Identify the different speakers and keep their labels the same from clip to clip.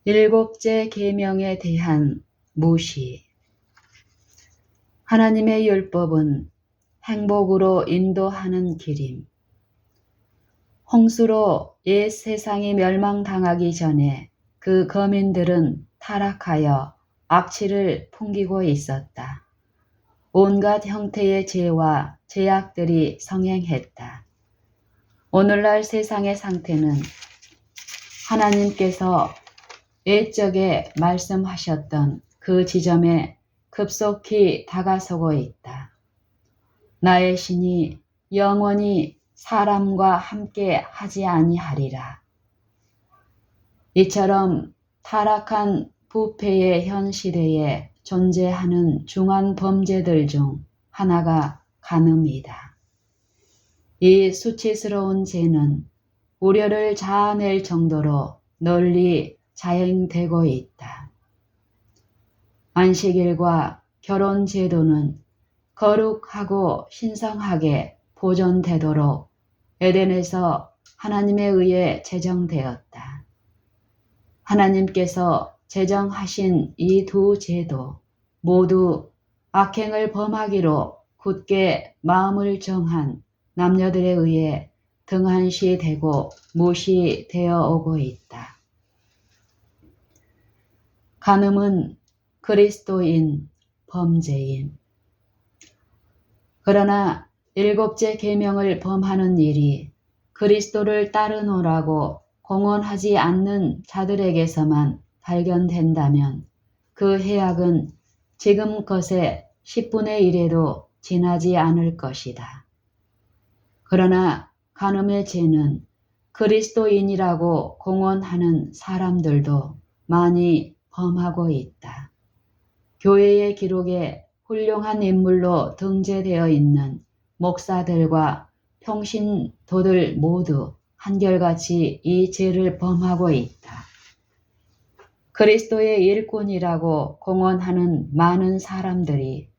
Speaker 1: 일곱째 계명에 대한 무시. 하나님의 율법은 행복으로 인도하는 길임. 홍수로 옛 세상이 멸망당하기 전에 그 거민들은 타락하여 악취를 풍기고 있었다. 온갖 형태의 죄와 죄악들이 성행했다. 오늘날 세상의 상태는 하나님께서 옛적에 말씀하셨던 그 지점에 급속히 다가서고 있다. 나의 신이 영원히 사람과 함께 하지 아니하리라. 이처럼 타락한 부패의 현 시대에 존재하는 중한 범죄들 중 하나가 간음이다. 이 수치스러운 죄는 우려를 자아낼 정도로 널리 자행되고 있다. 안식일과 결혼 제도는 거룩하고 신성하게 보존되도록 에덴에서 하나님에 의해 제정되었다. 하나님께서 제정하신 이 두 제도 모두 악행을 범하기로 굳게 마음을 정한 남녀들에 의해 등한시되고 무시되어 오고 있다. 간음은 그리스도인 범죄임. 그러나 일곱째 계명을 범하는 일이 그리스도를 따르노라고 공언하지 않는 자들에게서만 발견된다면 그 해악은 지금 것의 10분의 1에도 지나지 않을 것이다. 그러나 간음의 죄는 그리스도인이라고 공언하는 사람들도 많이 범하고 있다. 교회의 기록에 훌륭한 인물로 등재되어 있는 목사들과 평신도들 모두 한결같이 이 죄를 범하고 있다. 그리스도의 일꾼이라고 공언하는 많은 사람들이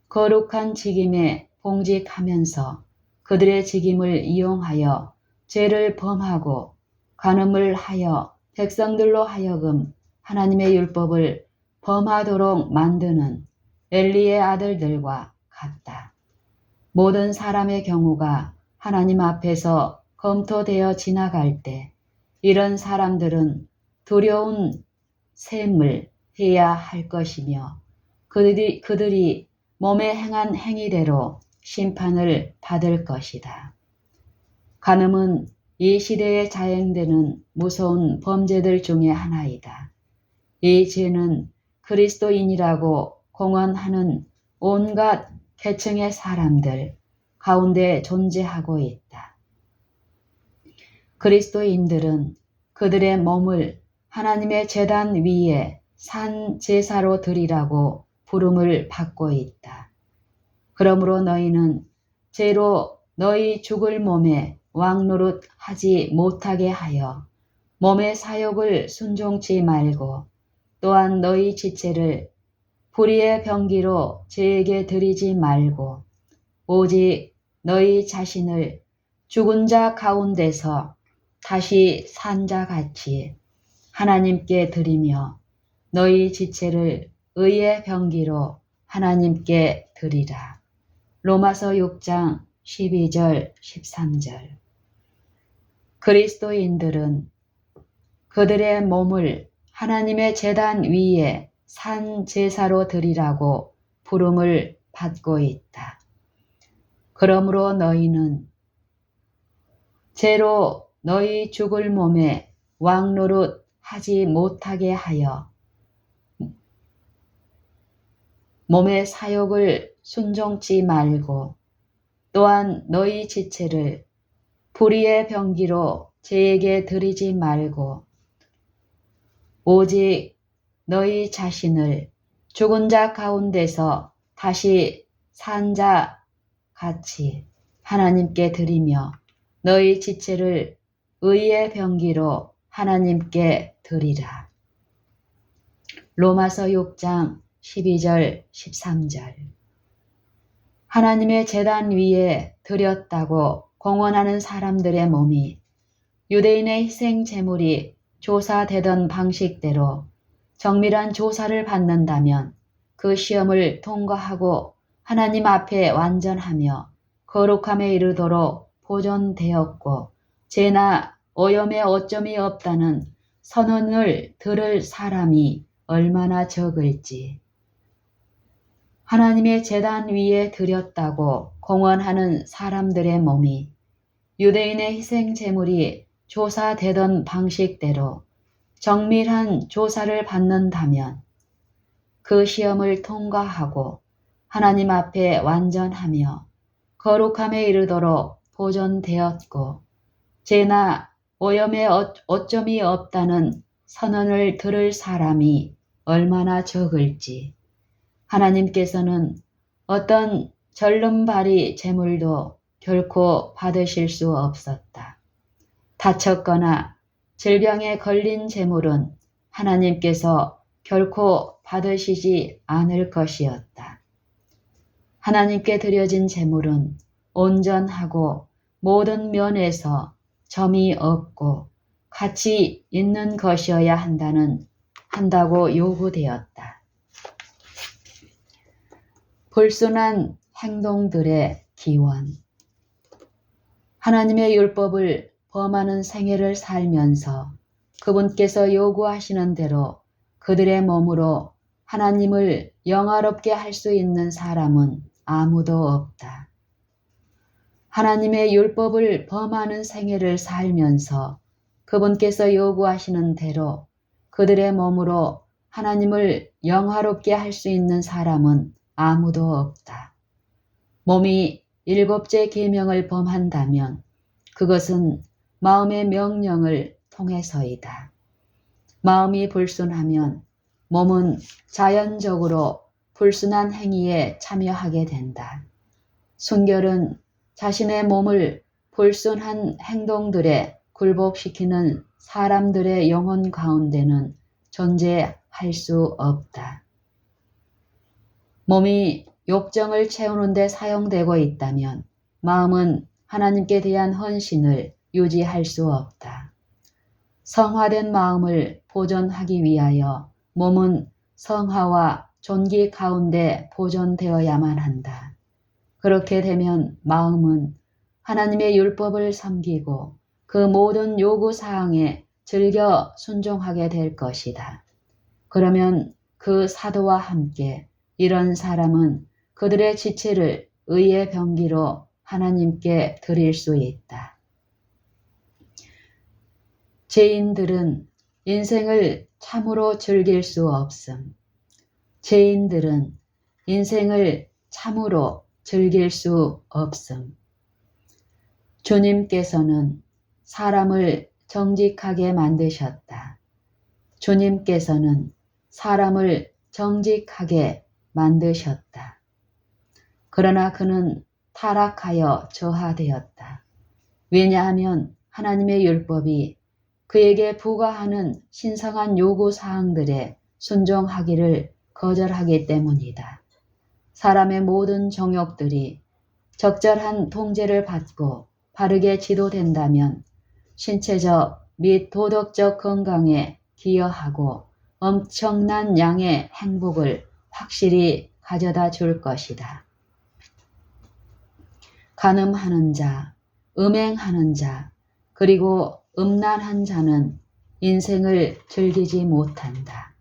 Speaker 1: 거룩한 직임에 봉직하면서 그들의 직임을 이용하여 죄를 범하고 간음을 하여 백성들로 하여금 하나님의 율법을 범하도록 만드는 엘리의 아들들과 같다. 모든 사람의 경우가 하나님 앞에서 검토되어 지나갈 때 이런 사람들은 두려운 셈을 해야 할 것이며 그들이 몸에 행한 행위대로 심판을 받을 것이다. 간음은 이 시대에 자행되는 무서운 범죄들 중에 하나이다. 이 죄는 그리스도인이라고 공언하는 온갖 계층의 사람들 가운데 존재하고 있다. 그리스도인들은 그들의 몸을 하나님의 제단 위에 산 제사로 드리라고 부름을 받고 있다. 그러므로 너희는 죄로 너희 죽을 몸에 왕노릇 하지 못하게 하여 몸의 사욕을 순종치 말고 또한 너희 지체를 불의의 병기로 죄에게 드리지 말고 오직 너희 자신을 죽은 자 가운데서 다시 산 자 같이 하나님께 드리며 너희 지체를 의의 병기로 하나님께 드리라. 로마서 6장 12절 13절. 그리스도인들은 그들의 몸을 하나님의 제단 위에 산 제사로 드리라고 부름을 받고 있다. 그러므로 너희는 죄로 너희 죽을 몸에 왕노릇 하지 못하게 하여 몸의 사욕을 순종치 말고 또한 너희 지체를 불의의 병기로 죄에게 드리지 말고 오직 너희 자신을 죽은 자 가운데서 다시 산 자 같이 하나님께 드리며 너희 지체를 의의 병기로 하나님께 드리라. 로마서 6장 12절 13절. 하나님의 제단 위에 드렸다고 공언하는 사람들의 몸이 유대인의 희생 제물이 조사되던 방식대로 정밀한 조사를 받는다면 그 시험을 통과하고 하나님 앞에 완전하며 거룩함에 이르도록 보존되었고 죄나 오염의 오점이 없다는 선언을 들을 사람이 얼마나 적을지. 하나님의 제단 위에 드렸다고 공언하는 사람들의 몸이 유대인의 희생 제물이 조사되던 방식대로 정밀한 조사를 받는다면 그 시험을 통과하고 하나님 앞에 완전하며 거룩함에 이르도록 보존되었고 죄나 오염의 오점이 없다는 선언을 들을 사람이 얼마나 적을지. 하나님께서는 어떤 절름발이 제물도 결코 받으실 수 없었다. 다쳤거나 질병에 걸린 제물은 하나님께서 결코 받으시지 않을 것이었다. 하나님께 드려진 제물은 온전하고 모든 면에서 점이 없고 가치 있는 것이어야 한다고 요구되었다. 불순한 행동들의 기원. 하나님의 율법을 범하는 생애를 살면서 그분께서 요구하시는 대로 그들의 몸으로 하나님을 영화롭게 할 수 있는 사람은 아무도 없다. 하나님의 율법을 범하는 생애를 살면서 그분께서 요구하시는 대로 그들의 몸으로 하나님을 영화롭게 할 수 있는 사람은 아무도 없다. 몸이 일곱째 계명을 범한다면 그것은 마음의 명령을 통해서이다. 마음이 불순하면 몸은 자연적으로 불순한 행위에 참여하게 된다. 순결은 자신의 몸을 불순한 행동들에 굴복시키는 사람들의 영혼 가운데는 존재할 수 없다. 몸이 욕정을 채우는 데 사용되고 있다면 마음은 하나님께 대한 헌신을 유지할 수 없다. 성화된 마음을 보존하기 위하여 몸은 성화와 존귀 가운데 보존되어야만 한다. 그렇게 되면 마음은 하나님의 율법을 섬기고 그 모든 요구사항에 즐겨 순종하게 될 것이다. 그러면 그 사도와 함께 이런 사람은 그들의 지체를 의의 병기로 하나님께 드릴 수 있다. 죄인들은 인생을 참으로 즐길 수 없음. 죄인들은 인생을 참으로 즐길 수 없음. 주님께서는 사람을 정직하게 만드셨다. 주님께서는 사람을 정직하게 만드셨다. 그러나 그는 타락하여 저하되었다. 왜냐하면 하나님의 율법이 그에게 부과하는 신성한 요구사항들에 순종하기를 거절하기 때문이다. 사람의 모든 정욕들이 적절한 통제를 받고 바르게 지도된다면 신체적 및 도덕적 건강에 기여하고 엄청난 양의 행복을 확실히 가져다 줄 것이다. 간음하는 자, 음행하는 자, 그리고 음란한 자는 인생을 즐기지 못한다.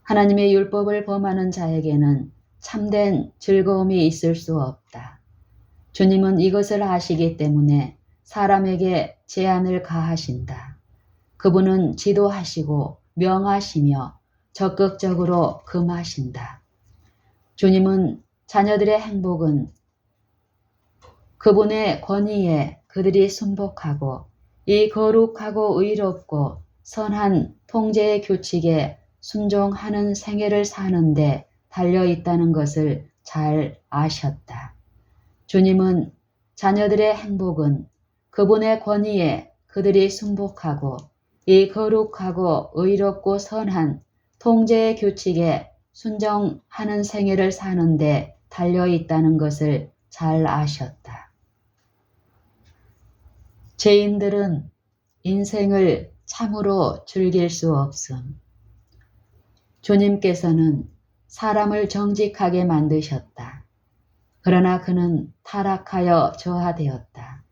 Speaker 1: 하나님의 율법을 범하는 자에게는 참된 즐거움이 있을 수 없다. 주님은 이것을 아시기 때문에 사람에게 제한을 가하신다. 그분은 지도하시고 명하시며 적극적으로 금하신다. 주님은 자녀들의 행복은 그분의 권위에 그들이 순복하고 이 거룩하고 의롭고 선한 통제의 규칙에 순종하는 생애를 사는데 달려있다는 것을 잘 아셨다. 주님은 자녀들의 행복은 그분의 권위에 그들이 순복하고 이 거룩하고 의롭고 선한 통제의 규칙에 순종하는 생애를 사는데 달려있다는 것을 잘 아셨다. 죄인들은 인생을 참으로 즐길 수 없음. 주님께서는 사람을 정직하게 만드셨다. 그러나 그는 타락하여 저하되었다.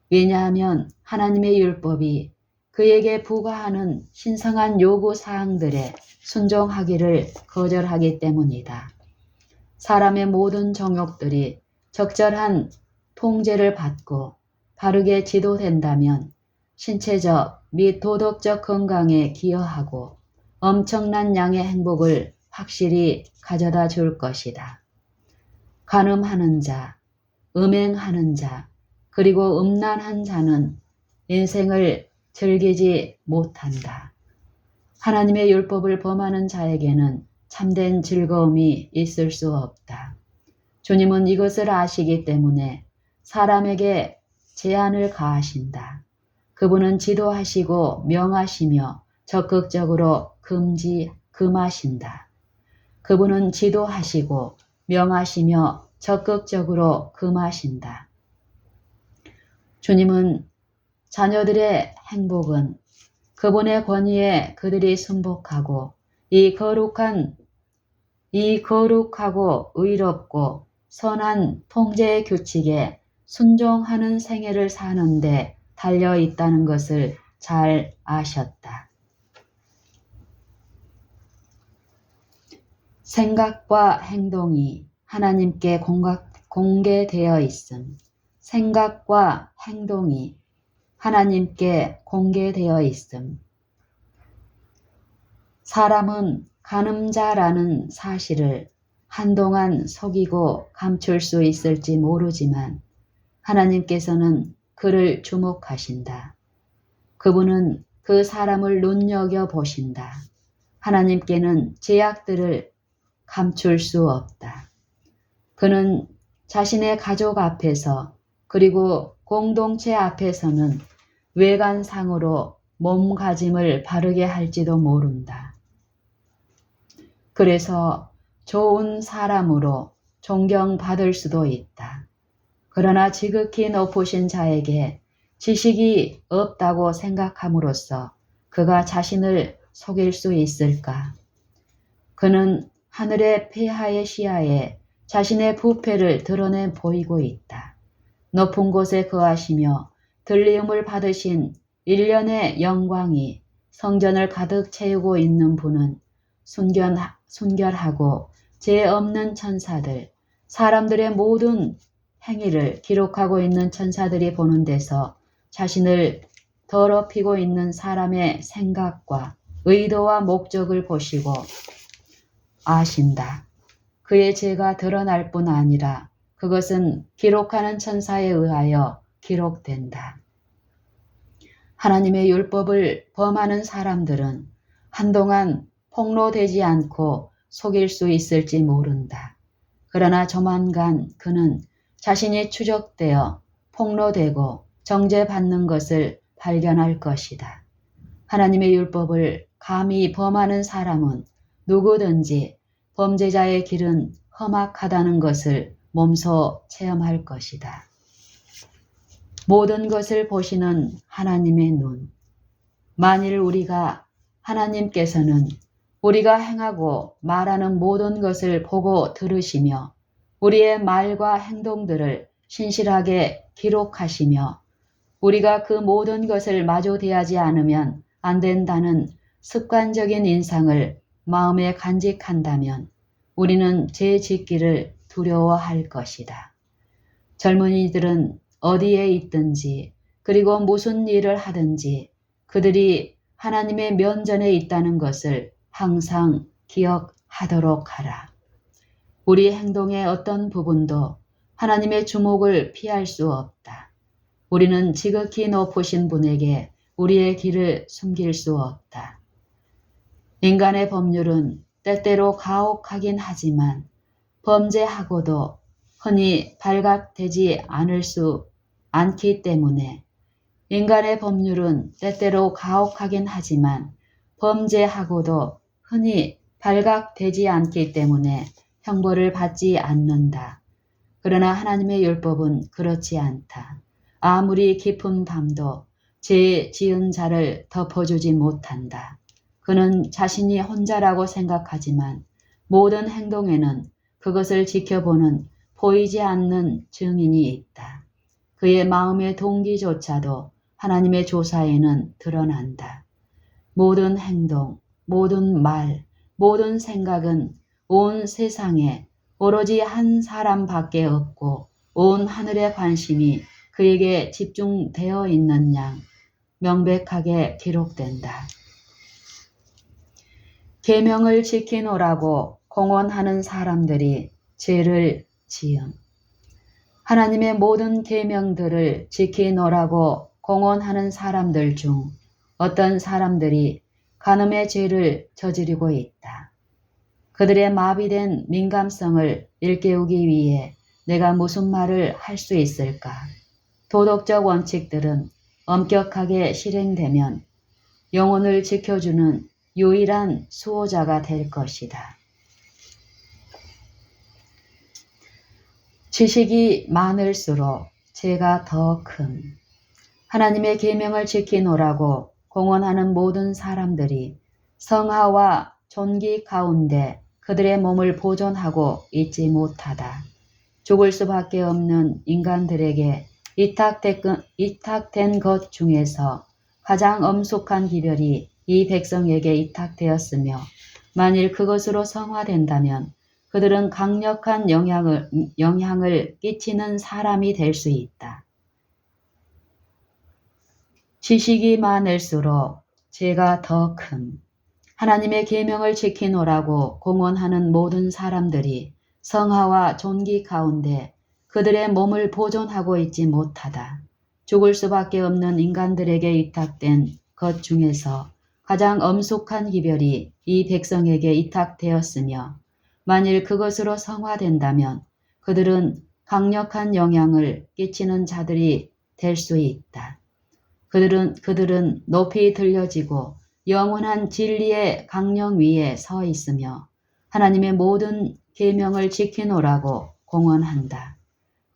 Speaker 1: 왜냐하면 하나님의 율법이 그에게 부과하는 신성한 요구사항들에 순종하기를 거절하기 때문이다. 사람의 모든 정욕들이 적절한 통제를 받고 바르게 지도된다면 신체적 및 도덕적 건강에 기여하고 엄청난 양의 행복을 확실히 가져다 줄 것이다. 간음하는 자, 음행하는 자, 그리고 음란한 자는 인생을 즐기지 못한다. 하나님의 율법을 범하는 자에게는 참된 즐거움이 있을 수 없다. 주님은 이것을 아시기 때문에 사람에게 제한을 가하신다. 그분은 지도하시고 명하시며 적극적으로 금하신다. 그분은 지도하시고 명하시며 적극적으로 금하신다. 주님은 자녀들의 행복은 그분의 권위에 그들이 순복하고 이 거룩하고 의롭고 선한 통제의 규칙에 순종하는 생애를 사는데 달려 있다는 것을 잘 아셨다. 생각과 행동이 하나님께 공개되어 있음. 생각과 행동이 하나님께 공개되어 있음. 사람은 간음자라는 사실을 한동안 속이고 감출 수 있을지 모르지만 하나님께서는 그를 주목하신다. 그분은 그 사람을 눈여겨보신다. 하나님께는 죄악들을 감출 수 없다. 그는 자신의 가족 앞에서 그리고 공동체 앞에서는 외관상으로 몸가짐을 바르게 할지도 모른다. 그래서 좋은 사람으로 존경받을 수도 있다. 그러나 지극히 높으신 자에게 지식이 없다고 생각함으로써 그가 자신을 속일 수 있을까? 그는 하늘의 폐하의 시야에 자신의 부패를 드러내 보이고 있다. 높은 곳에 거하시며 들리움을 받으신 일련의 영광이 성전을 가득 채우고 있는 분은 순결하고 죄 없는 천사들, 사람들의 모든 행위를 기록하고 있는 천사들이 보는 데서 자신을 더럽히고 있는 사람의 생각과 의도와 목적을 보시고 아신다. 그의 죄가 드러날 뿐 아니라 그것은 기록하는 천사에 의하여 기록된다. 하나님의 율법을 범하는 사람들은 한동안 폭로되지 않고 속일 수 있을지 모른다. 그러나 조만간 그는 자신이 추적되어 폭로되고 정죄받는 것을 발견할 것이다. 하나님의 율법을 감히 범하는 사람은 누구든지 범죄자의 길은 험악하다는 것을 몸소 체험할 것이다. 모든 것을 보시는 하나님의 눈. 만일 하나님께서는 우리가 행하고 말하는 모든 것을 보고 들으시며 우리의 말과 행동들을 신실하게 기록하시며 우리가 그 모든 것을 마주 대하지 않으면 안 된다는 습관적인 인상을 마음에 간직한다면 우리는 죄 짓기를 두려워할 것이다. 젊은이들은 어디에 있든지 그리고 무슨 일을 하든지 그들이 하나님의 면전에 있다는 것을 항상 기억하도록 하라. 우리 행동의 어떤 부분도 하나님의 주목을 피할 수 없다. 우리는 지극히 높으신 분에게 우리의 길을 숨길 수 없다. 인간의 법률은 때때로 가혹하긴 하지만 범죄하고도 흔히 발각되지 않기 때문에 인간의 법률은 때때로 가혹하긴 하지만 범죄하고도 흔히 발각되지 않기 때문에 형벌을 받지 않는다. 그러나 하나님의 율법은 그렇지 않다. 아무리 깊은 밤도 죄 지은 자를 덮어주지 못한다. 그는 자신이 혼자라고 생각하지만 모든 행동에는 그것을 지켜보는 보이지 않는 증인이 있다. 그의 마음의 동기조차도 하나님의 조사에는 드러난다. 모든 행동, 모든 말, 모든 생각은 온 세상에 오로지 한 사람밖에 없고 온 하늘의 관심이 그에게 집중되어 있는 양 명백하게 기록된다. 계명을 지키노라고 공언하는 사람들이 죄를 지음. 하나님의 모든 계명들을 지키노라고 공언하는 사람들 중 어떤 사람들이 간음의 죄를 저지르고 있다. 그들의 마비된 민감성을 일깨우기 위해 내가 무슨 말을 할 수 있을까? 도덕적 원칙들은 엄격하게 실행되면 영혼을 지켜주는 유일한 수호자가 될 것이다. 지식이 많을수록 죄가 더 큼. 하나님의 계명을 지키노라고 공언하는 모든 사람들이 성화와 존귀 가운데 그들의 몸을 보존하고 있지 못하다. 죽을 수밖에 없는 인간들에게 이탁된 것 중에서 가장 엄숙한 기별이 이 백성에게 이탁되었으며 만일 그것으로 성화된다면 그들은 강력한 영향을 끼치는 사람이 될 수 있다. 지식이 많을수록 죄가 더 큼. 하나님의 계명을 지키노라고 공언하는 모든 사람들이 성화와 존귀 가운데 그들의 몸을 보존하고 있지 못하다. 죽을 수밖에 없는 인간들에게 위탁된 것 중에서 가장 엄숙한 기별이 이 백성에게 위탁되었으며 만일 그것으로 성화된다면 그들은 강력한 영향을 끼치는 자들이 될 수 있다. 그들은 높이 들려지고 영원한 진리의 강령 위에 서 있으며 하나님의 모든 계명을 지키노라고 공언한다.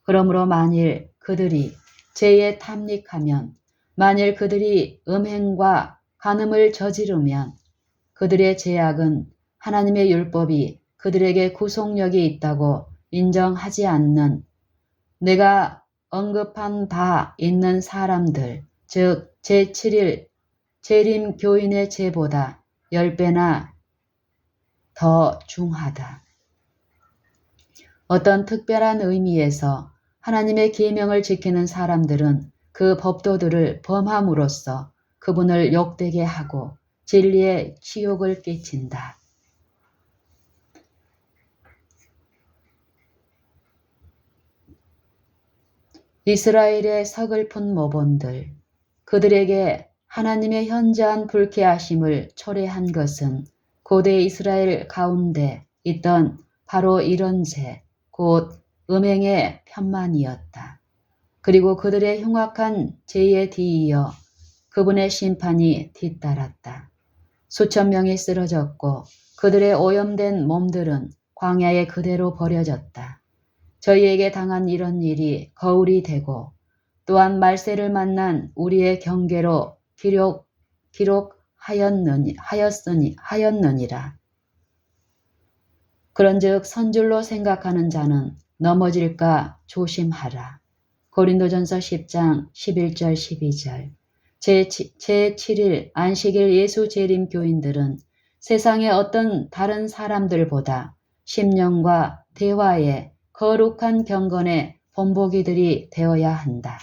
Speaker 1: 그러므로 만일 그들이 죄에 탐닉하면, 만일 그들이 음행과 간음을 저지르면 그들의 죄악은 하나님의 율법이 그들에게 구속력이 있다고 인정하지 않는 내가 언급한 바 있는 사람들, 즉 제7일 재림 교인의 죄보다 10배나 더 중하다. 어떤 특별한 의미에서 하나님의 계명을 지키는 사람들은 그 법도들을 범함으로써 그분을 욕되게 하고 진리에 치욕을 끼친다. 이스라엘의 서글픈 모본들, 그들에게 하나님의 현저한 불쾌하심을 초래한 것은 고대 이스라엘 가운데 있던 바로 이런 죄, 곧 음행의 편만이었다. 그리고 그들의 흉악한 죄에 뒤이어 그분의 심판이 뒤따랐다. 수천 명이 쓰러졌고 그들의 오염된 몸들은 광야에 그대로 버려졌다. 저희에게 당한 이런 일이 거울이 되고 또한 말세를 만난 우리의 경계로 기록하였느니라. 그런즉 선줄로 생각하는 자는 넘어질까 조심하라. 고린도전서 10장 11절 12절. 제7일 안식일 예수 재림 교인들은 세상의 어떤 다른 사람들보다 심령과 대화에 거룩한 경건의 본보기들이 되어야 한다.